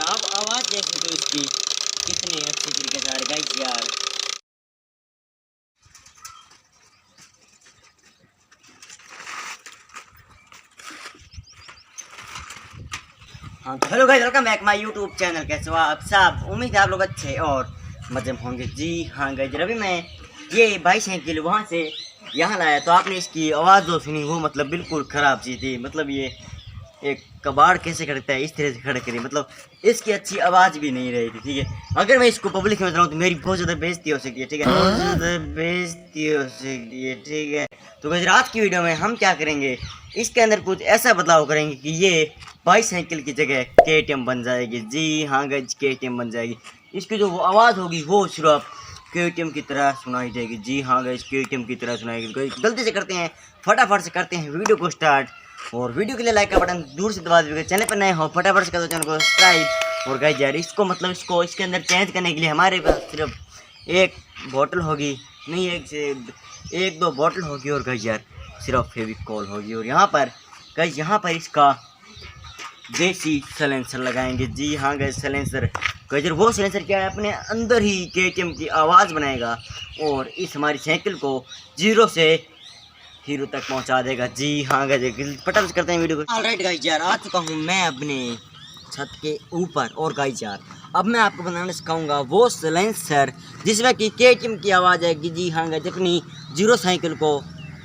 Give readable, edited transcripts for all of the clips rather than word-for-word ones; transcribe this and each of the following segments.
आप आवाज़ देखें तो इसकी कितने अच्छे तरीके से आ रही गाइस यार। हाँ तो hello guys, welcome back my YouTube channel. कैसे हो आप सब? उम्मीद है आप लोग अच्छे और मजे में होंगे। जी हाँ गाइस, अभी मैं ये बाईसाइकिल वहाँ से यहाँ लाया तो आपने इसकी आवाज़ जो सुनी वो मतलब बिल्कुल ख़राब सी थी। मतलब ये एक कबाड़ कैसे खड़कता है इस तरह से खड़क रही, मतलब इसकी अच्छी आवाज़ भी नहीं रही थी। ठीक है, अगर मैं इसको पब्लिक में बताऊँ तो मेरी बहुत ज़्यादा बेइज्जती हो सकती है। ठीक है, बहुत ज़्यादा बेइज्जती हो सकती है। ठीक है, तो गाइस रात की वीडियो में हम क्या करेंगे, इसके अंदर कुछ ऐसा बदलाव करेंगे कि ये बाईसाइकिल की जगह KTM बन जाएगी। जी हाँ गाइस, KTM बन जाएगी। इसकी जो आवाज़ होगी वो सिर्फ KTM की तरह सुनाई देगी। जी हाँ गाइस, KTM की तरह सुनाई देगी। जल्दी से करते हैं, फटाफट से करते हैं वीडियो को स्टार्ट। और वीडियो के लिए लाइक का बटन दूर से दबा दीजिएगा। चैनल पर नए हो फटाफट से कर दो चैनल को सब्सक्राइब। और गाइस यार इसको मतलब इसको इसके अंदर चेंज करने के लिए हमारे पास सिर्फ एक बोतल होगी, नहीं एक दो बोतल होगी। और गाइस यार सिर्फ फेविकॉल होगी। और यहाँ पर इसका देसी सलेंसर लगाएंगे। जी हाँ गाइस, सलेंसर गाइस वो सलेंसर क्या है, अपने अंदर ही KTM की आवाज़ बनाएगा और इस हमारी साइकिल को 0 से हीरो तक पहुंचा देगा। जी हाँ गाइस, फटाफट करते हैं वीडियो को। ऑलराइट गाइस यार, आ चुका हूँ मैं अपने छत के ऊपर। और गाइस यार अब मैं आपको बनाना सिखाऊंगा वो सलेंसर जिसमें कि KTM की आवाज़ आएगी। जी हाँ गाइस, अपनी 0 साइकिल को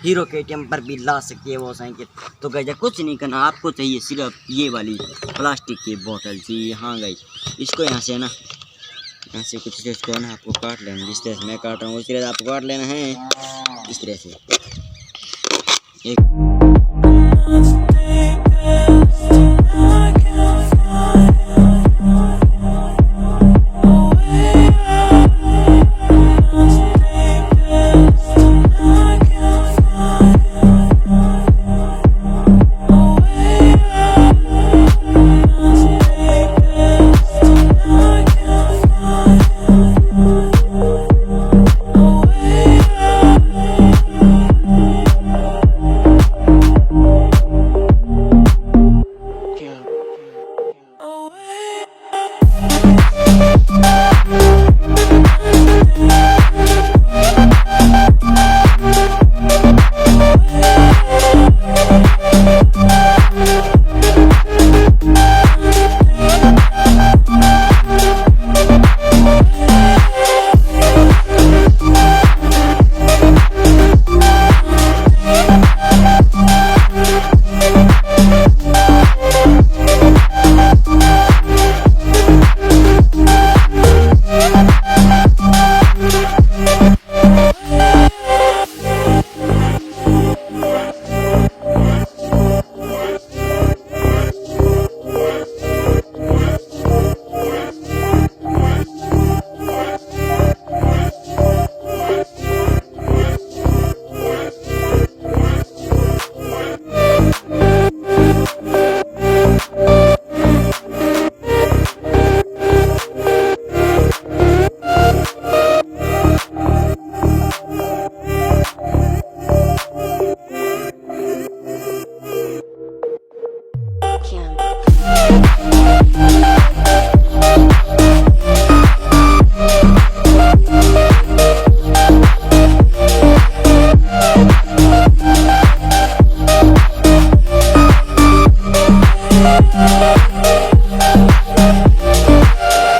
हीरो KTM पर भी ला सकती है वो साइकिल। तो गाइस कुछ नहीं करना, आपको चाहिए सिर्फ ये वाली प्लास्टिक की बोतल। जी हाँ गाइस, इसको यहाँ से ना कुछ इसको ना आपको काट लेना, जिस तरह से मैं काट रहा हूँ उस तरह से आपको काट लेना है। इस तरह से एक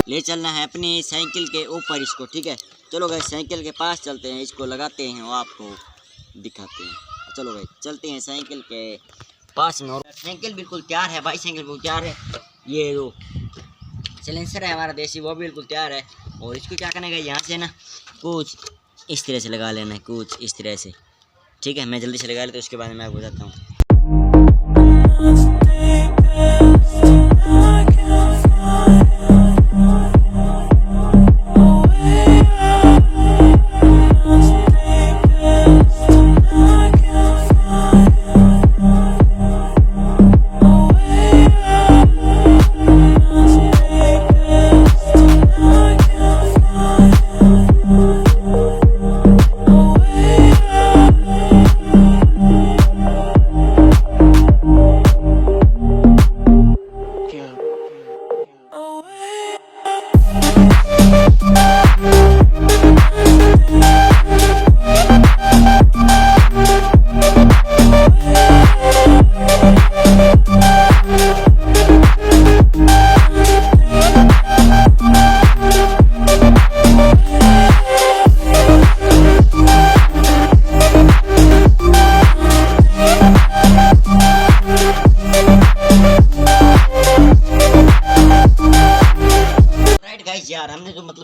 ले चलना है अपनी साइकिल के ऊपर इसको। ठीक है, चलो गाइस साइकिल के पास चलते हैं, इसको लगाते हैं और आपको दिखाते हैं। चलो गाइस चलते हैं साइकिल के पास में। और साइकिल बिल्कुल तैयार है भाई, साइकिल बिल्कुल तैयार है। ये जो सलेंसर है हमारा देसी वो बिल्कुल तैयार है। और इसको क्या करना है, यहाँ से ना कुछ इस तरह से लगा लेना है, कुछ इस तरह से। ठीक है, मैं जल्दी से लगा लेता हूँ, उसके बाद मैं आपको बताता हूँ।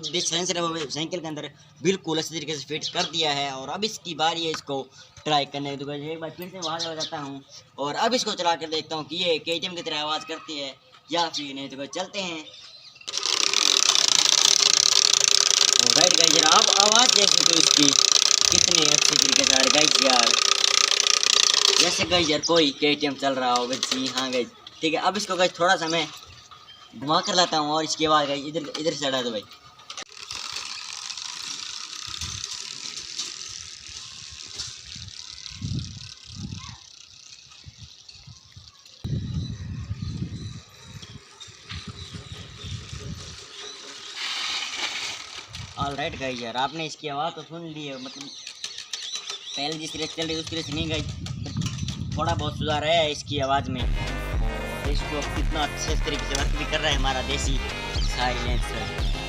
सेंसर है वो साइकिल के अंदर बिल्कुल अच्छी तरीके से फिट कर दिया है। और अब इसकी बारी है इसको ट्राई करने की। तो गाइस एक बार फिर से वहाँ चला जाता हूँ और अब इसको चला कर देखता हूँ कि ये KTM की तरह आवाज़ करती है या फिर नहीं। तो गाइस चलते हैं। राइट गाइस यार आप आवाज़ देख सकते हो इसकी कितने अच्छे तरीके से आ रही गाइस यार, जैसे गाइस यार कोई KTM चल रहा हो। जी हाँ गाइस ठीक है। अब इसको गाइस थोड़ा सा मैं घुमा कर लाता हूँ और इसके बाद गाइस इधर इधर से चढ़ा दो भाई। ऑलराइट गाइस यार आपने इसकी आवाज़ तो सुन ली है, मतलब पहले जिस तरह चल रही उस तरह से नहीं गाइस, थोड़ा बहुत सुधार है इसकी आवाज़ में। और इसको कितना अच्छे तरीके से वर्क भी कर रहा है हमारा देसी साइलेंसर।